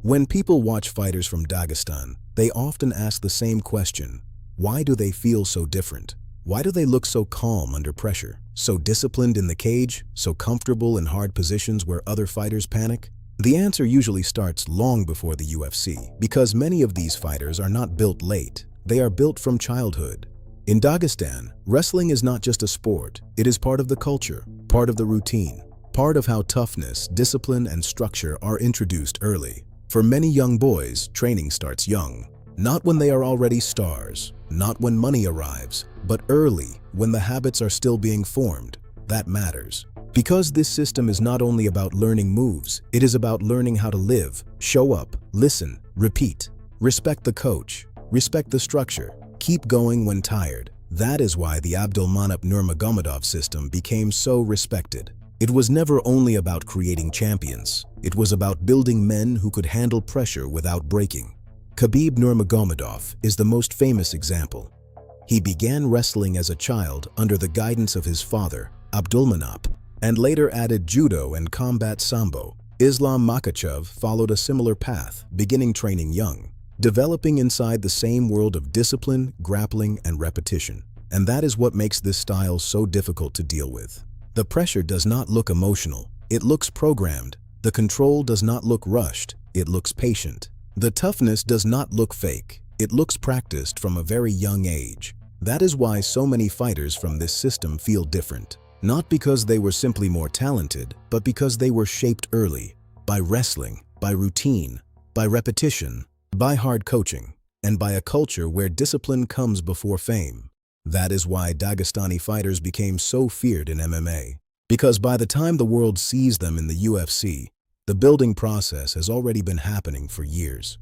When people watch fighters from Dagestan, they often ask the same question: why do they feel so different? Why do they look so calm under pressure, so disciplined in the cage, so comfortable in hard positions where other fighters panic? The answer usually starts long before the UFC, because many of these fighters are not built late, they are built from childhood. In Dagestan, wrestling is not just a sport, it is part of the culture, part of the routine, part of how toughness, discipline, and structure are introduced early. For many young boys, training starts young. Not when they are already stars, not when money arrives, but early, when the habits are still being formed. That matters. Because this system is not only about learning moves, it is about learning how to live, show up, listen, repeat. Respect the coach, respect the structure, keep going when tired. That is why the Abdulmanap Nurmagomedov system became so respected. It was never only about creating champions. It was about building men who could handle pressure without breaking. Khabib Nurmagomedov is the most famous example. He began wrestling as a child under the guidance of his father, Abdulmanap, and later added judo and combat sambo. Islam Makhachev followed a similar path, beginning training young, developing inside the same world of discipline, grappling, and repetition. And that is what makes this style so difficult to deal with. The pressure does not look emotional, it looks programmed. The control does not look rushed, it looks patient. The toughness does not look fake, it looks practiced from a very young age. That is why so many fighters from this system feel different. Not because they were simply more talented, but because they were shaped early, by wrestling, by routine, by repetition, by hard coaching, and by a culture where discipline comes before fame. That is why Dagestani fighters became so feared in MMA. Because by the time the world sees them in the UFC, the building process has already been happening for years.